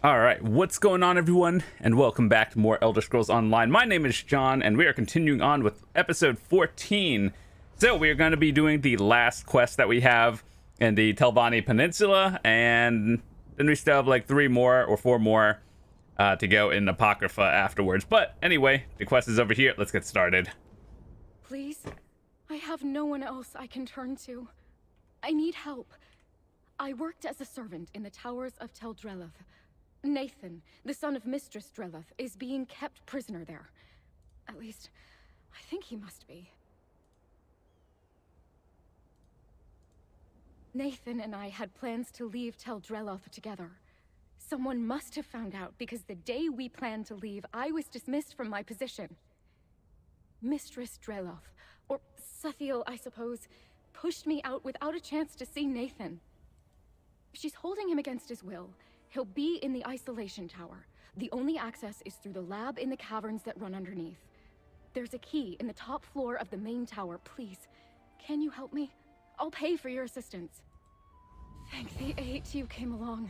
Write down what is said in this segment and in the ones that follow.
All right, what's going on, everyone, and welcome back to more Elder Scrolls Online. My name is John, and we are continuing on with episode 14. So we are going to be doing the last quest that we have in the Telvanni Peninsula, and then we still have like 3 more or 4 more to go in Apocrypha afterwards. But anyway, the quest is over here. Let's get started. Please, I have no one else I can turn to. I need help. I worked as a servant in the towers of Tel Drelliff. Nathan, the son of Mistress Dreloth, is being kept prisoner there. At least, I think he must be. Nathan and I had plans to leave Tel Drelliff together. Someone must have found out, because the day we planned to leave, I was dismissed from my position. Mistress Dreloth, or Sathiel, I suppose, pushed me out without a chance to see Nathan. She's holding him against his will. He'll be in the isolation tower. The only access is through the lab in the caverns that run underneath. There's a key in the top floor of the main tower. Please, can you help me? I'll pay for your assistance. Thank the 8 you came along.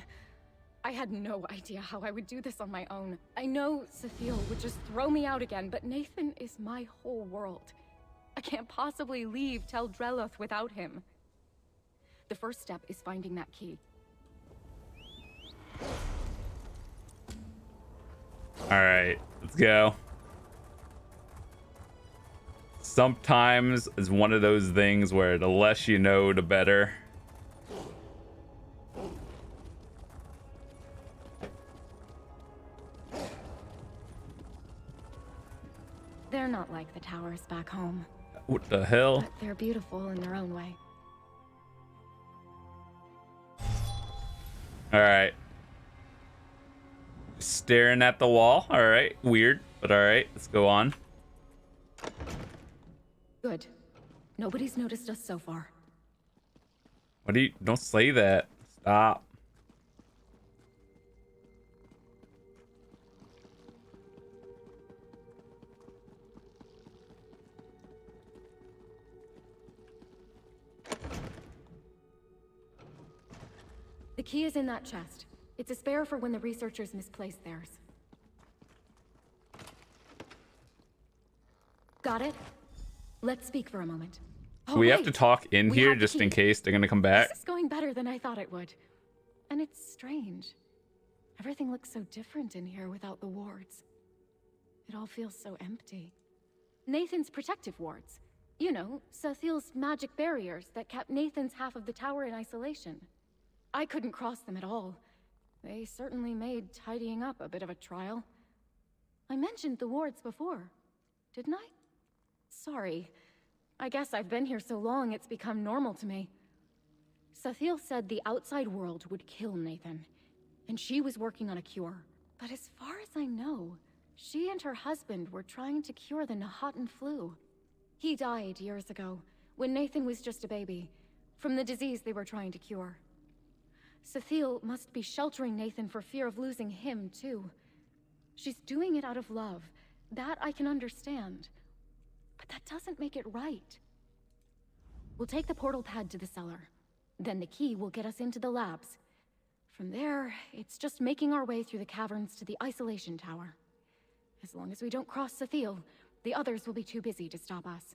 I had no idea how I would do this on my own. I know Sathiel would just throw me out again, but Nathan is my whole world. I can't possibly leave Tel Drelliff without him. The first step is finding that key. All right, let's go. Sometimes it's one of those things where the less you know, the better. They're not like the towers back home. What the hell? But they're beautiful in their own way. All right. Staring at the wall. All right. Weird, but all right. Let's go on. Good. Nobody's noticed us so far. What do you... Don't say that. Stop. The key is in that chest. It's a spare for when the researchers misplace theirs. Got it? Let's speak for a moment. Oh, We have to talk in We here have the just in key. case they're gonna come back. This is going better than I thought it would. And it's strange. Everything looks so different in here without the wards. It all feels so empty. Nathan's protective wards. You know, Sathiel's magic barriers that kept Nathan's half of the tower in isolation. I couldn't cross them at all. They certainly made tidying up a bit of a trial. I mentioned the wards before, didn't I? Sorry. I guess I've been here so long it's become normal to me. Sathiel said the outside world would kill Nathan, and she was working on a cure. But as far as I know, she and her husband were trying to cure the Nahatan flu. He died years ago, when Nathan was just a baby, from the disease they were trying to cure. Sathiel must be sheltering Nathan for fear of losing him, too. She's doing it out of love. That I can understand. But that doesn't make it right. We'll take the portal pad to the cellar. Then the key will get us into the labs. From there, it's just making our way through the caverns to the isolation tower. As long as we don't cross Sathiel, the others will be too busy to stop us.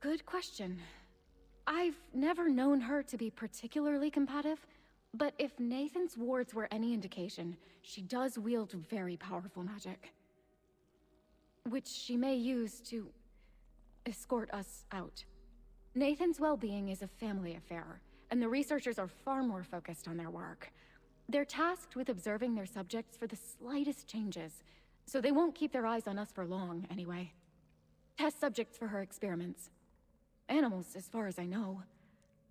Good question. I've never known her to be particularly combative. But if Nathan's wards were any indication, she does wield very powerful magic. Which she may use to escort us out. Nathan's well-being is a family affair, and the researchers are far more focused on their work. They're tasked with observing their subjects for the slightest changes, so they won't keep their eyes on us for long, anyway. Test subjects for her experiments. Animals, as far as I know.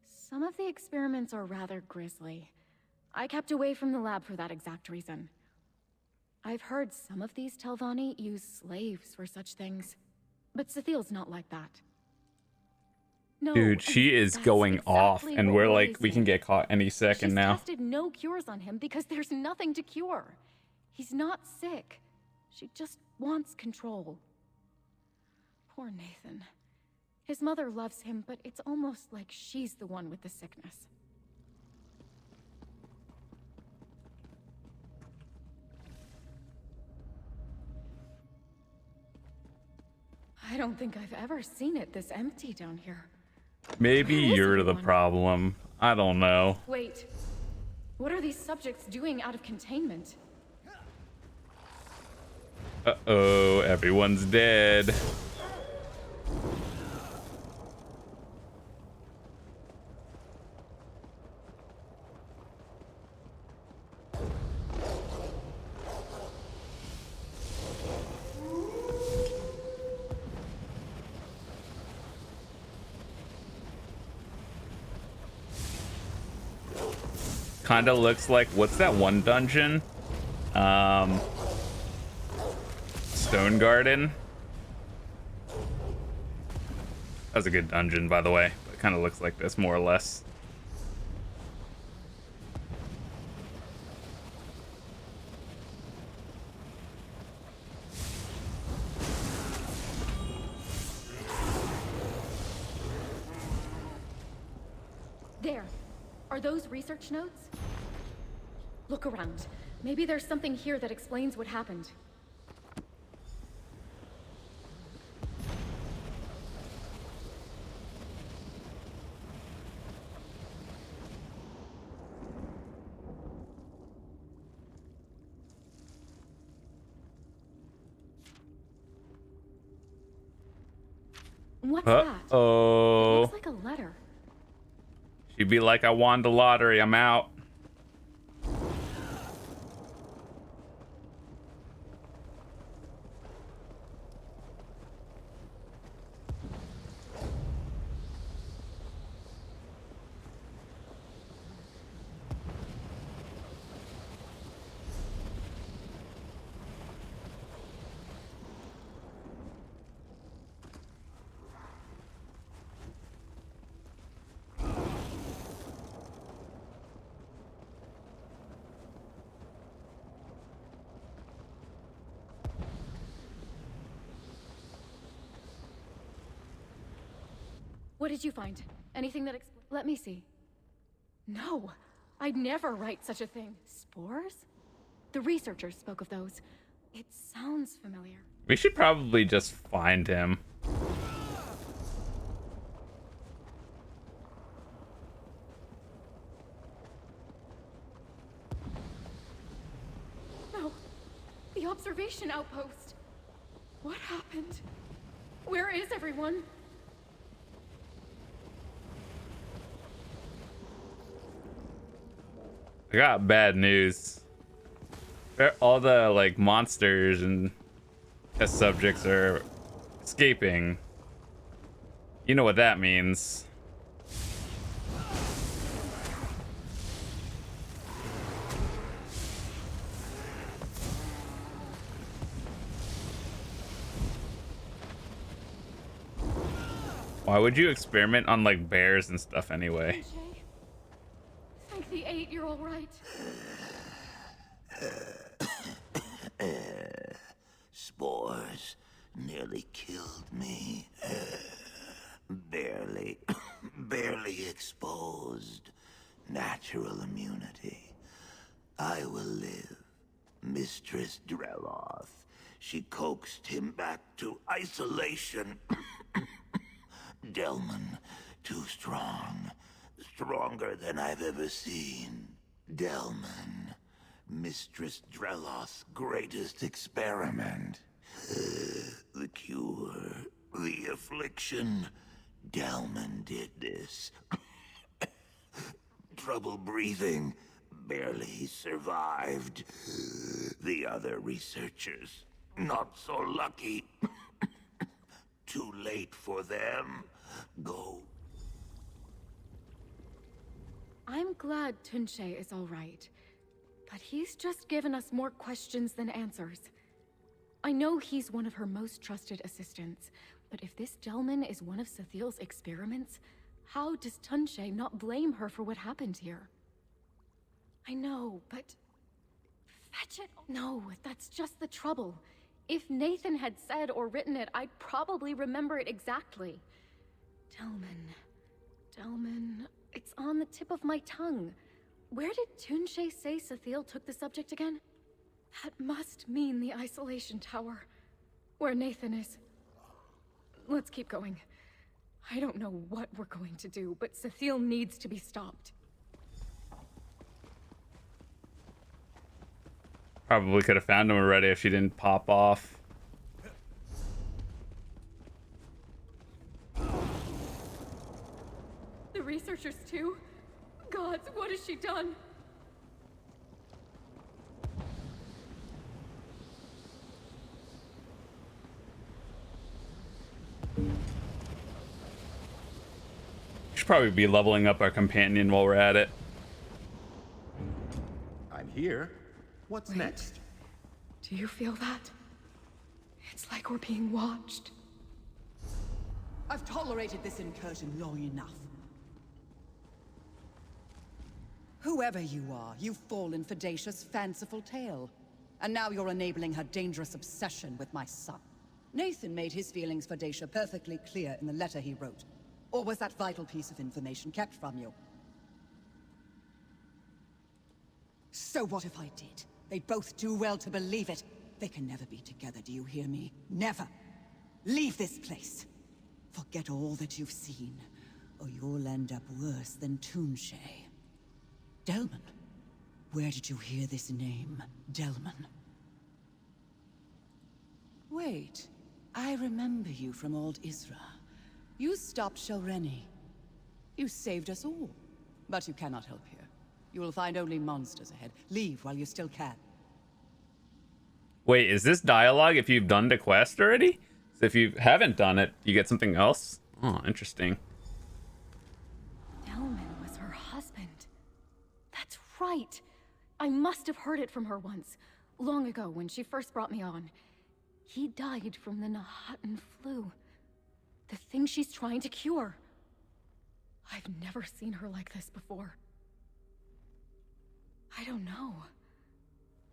Some of the experiments are rather grisly. I kept away from the lab for that exact reason. I've heard some of these Telvanni use slaves for such things, but Sathiel's not like that. No, Dude, she is that's going off, exactly and what we're worries like, we me. can get caught any second She's now. tested no cures on him because there's nothing to cure. He's not sick. She just wants control. Poor Nathan. His mother loves him, but it's almost like she's the one with the sickness. I don't think I've ever seen it this empty down here. Maybe Where is you're the everyone? problem. I don't know. Wait, what are these subjects doing out of containment? Uh-oh, everyone's dead. Kind of looks like, what's that one dungeon? Stone Garden. That's a good dungeon, by the way. It kind of looks like this, more or less. There. Are those research notes? Look around. Maybe there's something here that explains what happened. What's that? Uh-oh. It looks like a letter. She'd be like, I won the lottery, I'm out. What did you find? Anything that let me see. No, I'd never write such a thing. Spores? The researchers spoke of those. It sounds familiar. We should probably just find him. No, the observation outpost. What happened? Where is everyone? I got bad news. All the like monsters and test subjects are escaping. You know what that means. Why would you experiment on like bears and stuff anyway? Thank the 8 you're all right. Spores nearly killed me. Barely exposed. Natural immunity. I will live. Mistress Dreloth. She coaxed him back to isolation. Delman, too strong. Stronger than I've ever seen. Delman. Mistress Dreloth's greatest experiment. The cure. The affliction. Delman did this. Trouble breathing. Barely survived. The other researchers. Not so lucky. Too late for them. Go. I'm glad Tunche is all right. But he's just given us more questions than answers. I know he's one of her most trusted assistants, but if this Delman is one of Sathiel's experiments, how does Tunche not blame her for what happened here? I know, but... Fetch it? No, that's just the trouble. If Nathan had said or written it, I'd probably remember it exactly. Delman... It's on the tip of my tongue. Where did Tunche say Sathiel took the subject again? That must mean the isolation tower, where Nathan is. let's keep going. I don't know what we're going to do, but Cecile needs to be stopped. Probably could have found him already if she didn't pop off. The researchers too? Gods, what has she done? Should probably be leveling up our companion while we're at it. I'm here. What's next? Do you feel that? It's like we're being watched. I've tolerated this incursion long enough. Whoever you are, you've fallen for Dacia's fanciful tale. And now you're enabling her dangerous obsession with my son. Nathan made his feelings for Dacia perfectly clear in the letter he wrote. Or was that vital piece of information kept from you? So what if I did? They'd both do well to believe it. They can never be together, do you hear me? Never. Leave this place. Forget all that you've seen, or you'll end up worse than Toonshay. Delman? Where did you hear this name, Delman? Wait, I remember you from old Isra. You stopped Shalreni. You saved us all. But you cannot help here. You will find only monsters ahead. Leave while you still can. Wait, is this dialogue if you've done the quest already? So if you haven't done it, you get something else? Oh, interesting. Delman was her husband. That's right. I must have heard it from her once, long ago when she first brought me on. He died from the Nahatan flu. The thing she's trying to cure. I've never seen her like this before. I don't know.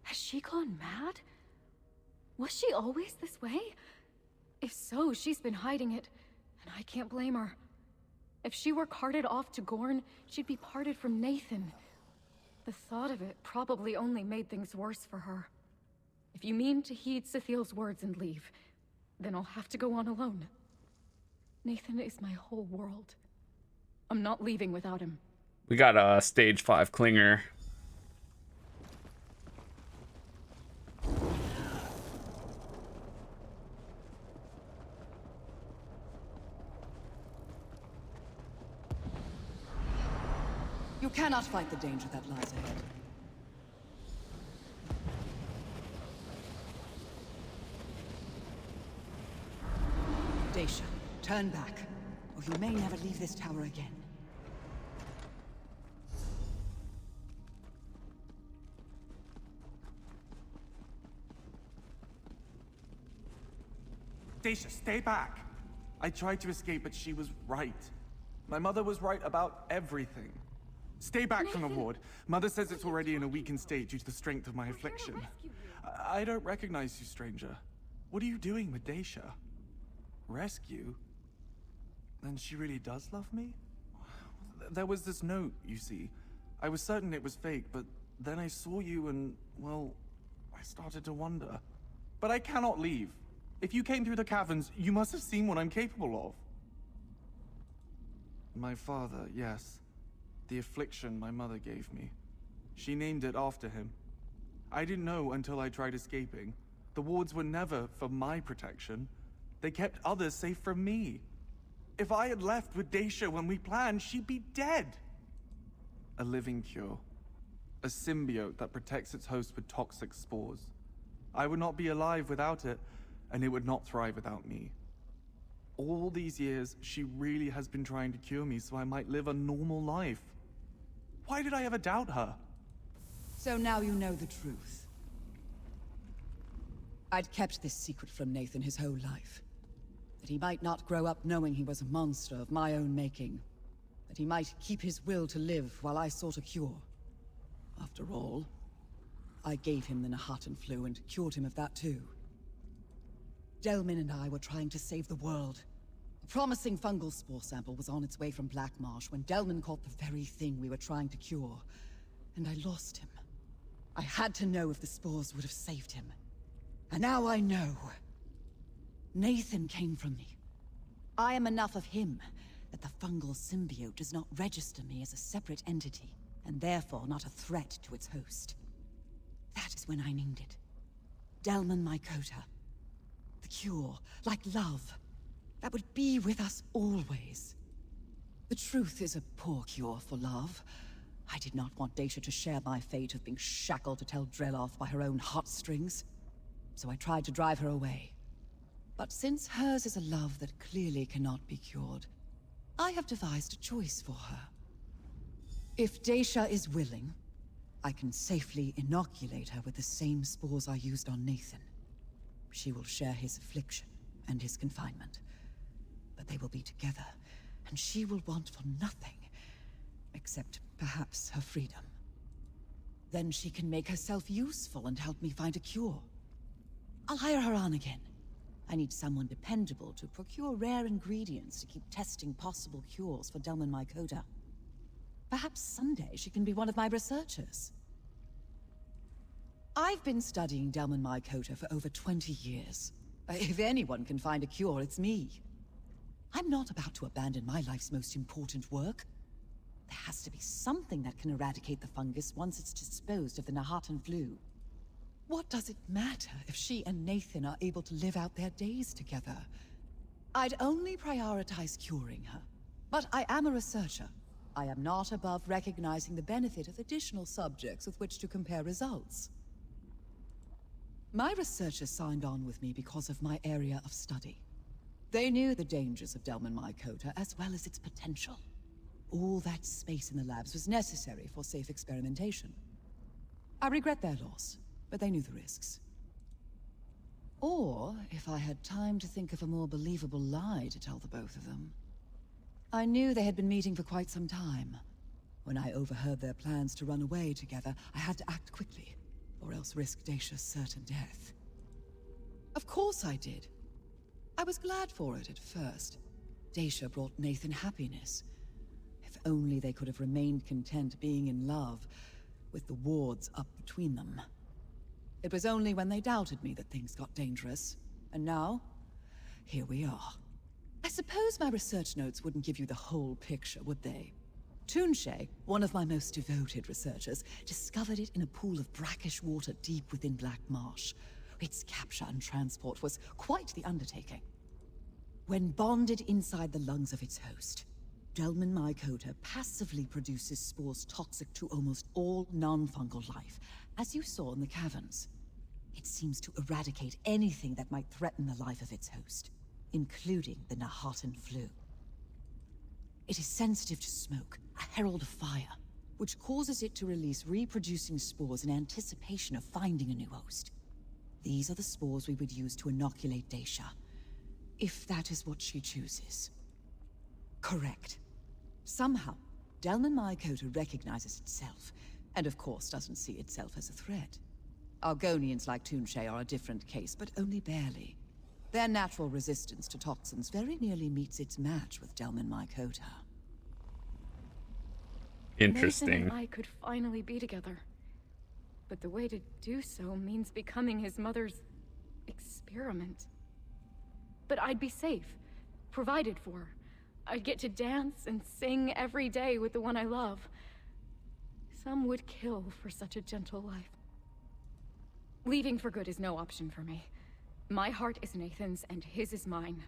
Has she gone mad? Was she always this way? If so, she's been hiding it, and I can't blame her. If she were carted off to Gorn, she'd be parted from Nathan. The thought of it probably only made things worse for her. If you mean to heed Cethile's words and leave, then I'll have to go on alone. Nathan is my whole world. I'm not leaving without him. We got a stage 5 clinger. You cannot fight the danger that lies ahead. Dacia, turn back, or you may never leave this tower again. Dacia, stay back! I tried to escape, but she was right. My mother was right about everything. Stay back from the ward. Mother says it's already in a weakened state due to the strength of my affliction. I don't recognize you, stranger. What are you doing with Dacia? Rescue? Then she really does love me? There was this note, you see. I was certain it was fake, but then I saw you and, well, I started to wonder. But I cannot leave. If you came through the caverns, you must have seen what I'm capable of. My father, yes. The affliction my mother gave me. She named it after him. I didn't know until I tried escaping. The wards were never for my protection. They kept others safe from me. If I had left with Dacia when we planned, she'd be dead. A living cure. A symbiote that protects its host with toxic spores. I would not be alive without it, and it would not thrive without me. All these years, she really has been trying to cure me so I might live a normal life. Why did I ever doubt her? So now you know the truth. I'd kept this secret from Nathan his whole life. That he might not grow up knowing he was a monster of my own making. That he might keep his will to live while I sought a cure. After all, I gave him the Nahatan flu and cured him of that too. Delman and I were trying to save the world. A promising fungal spore sample was on its way from Black Marsh when Delman caught the very thing we were trying to cure. And I lost him. I had to know if the spores would have saved him. And now I know. Nathan came from me. I am enough of him that the fungal symbiote does not register me as a separate entity, and therefore not a threat to its host. That is when I named it. Delman Mycota. The cure, like love, that would be with us always. The truth is a poor cure for love. I did not want Dacia to share my fate of being shackled to Tel Drelliff by her own heartstrings, so I tried to drive her away. But since hers is a love that clearly cannot be cured, I have devised a choice for her. If Dacia is willing, I can safely inoculate her with the same spores I used on Nathan. She will share his affliction and his confinement, but they will be together, and she will want for nothing, except perhaps her freedom. Then she can make herself useful and help me find a cure. I'll hire her on again. I need someone dependable to procure rare ingredients to keep testing possible cures for Delman Mycota. Perhaps someday she can be one of my researchers. I've been studying Delman Mycota for over 20 years. If anyone can find a cure, it's me. I'm not about to abandon my life's most important work. There has to be something that can eradicate the fungus once it's disposed of the Nahatan flu. What does it matter if she and Nathan are able to live out their days together? I'd only prioritize curing her. But I am a researcher. I am not above recognizing the benefit of additional subjects with which to compare results. My researchers signed on with me because of my area of study. They knew the dangers of Delman Mycota as well as its potential. All that space in the labs was necessary for safe experimentation. I regret their loss, but they knew the risks. Or, if I had time to think of a more believable lie to tell the both of them. I knew they had been meeting for quite some time. When I overheard their plans to run away together, I had to act quickly, or else risk Dacia's certain death. Of course I did. I was glad for it at first. Dacia brought Nathan happiness. If only they could have remained content being in love, with the wards up between them. It was only when they doubted me that things got dangerous. And now, here we are. I suppose my research notes wouldn't give you the whole picture, would they? Tunshe, one of my most devoted researchers, discovered it in a pool of brackish water deep within Black Marsh. Its capture and transport was quite the undertaking. When bonded inside the lungs of its host, Delman Mycota passively produces spores toxic to almost all non-fungal life, as you saw in the caverns. It seems to eradicate anything that might threaten the life of its host, including the Nahatan flu. It is sensitive to smoke, a herald of fire, which causes it to release reproducing spores in anticipation of finding a new host. These are the spores we would use to inoculate Dacia, if that is what she chooses. Correct. Somehow, Delman Mycota recognizes itself, and of course doesn't see itself as a threat. Argonians like Tunshe are a different case, but only barely. Their natural resistance to toxins very nearly meets its match with Delman Mycota. Interesting. Nathan and I could finally be together. But the way to do so means becoming his mother's experiment. But I'd be safe, provided for. I'd get to dance and sing every day with the one I love. Some would kill for such a gentle life. Leaving for good is no option for me. My heart is Nathan's and his is mine.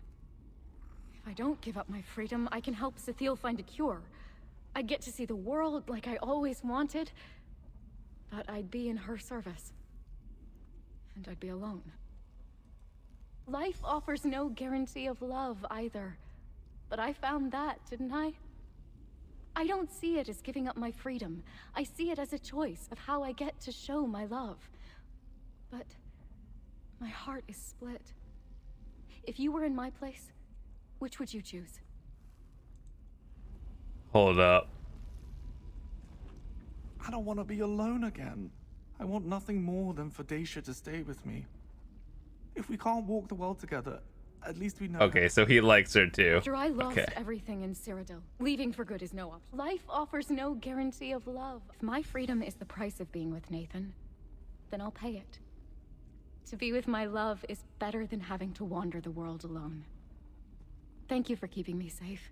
If I don't give up my freedom, I can help Sethiel find a cure. I'd get to see the world like I always wanted, but I'd be in her service. And I'd be alone. Life offers no guarantee of love either, but I found that, didn't I? I don't see it as giving up my freedom. I see it as a choice of how I get to show my love. But my heart is split. If you were in my place, which would you choose? Hold up. I don't want to be alone again. I want nothing more than for Dacia to stay with me. If we can't walk the world together, at least we know. Okay, so he likes her too. After I lost Okay. everything in Cyrodiil, leaving for good is no option. Life offers no guarantee of love. If my freedom is the price of being with Nathan, then I'll pay it. To be with my love is better than having to wander the world alone. Thank you for keeping me safe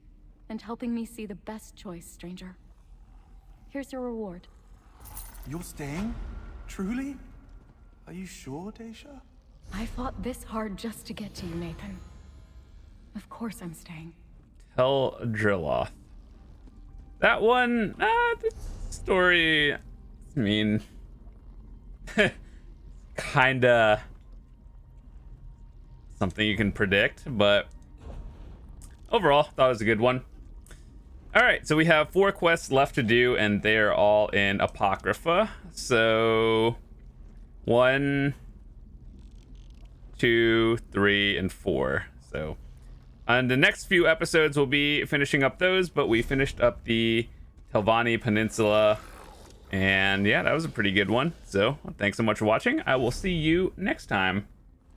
and helping me see the best choice, stranger. Here's your reward. You're staying? Truly? Are you sure, Daisha? I fought this hard just to get to you, Nathan. Of course I'm staying. Tel Drelliff. That one, the story, I mean, kinda something you can predict, but overall, thought it was a good one. All right, so we have 4 quests left to do, and they're all in Apocrypha. So 1, 2, 3, and 4. So on the next few episodes, we'll be finishing up those, but we finished up the Telvanni Peninsula, and yeah, that was a pretty good one. So thanks so much for watching. I will see you next time.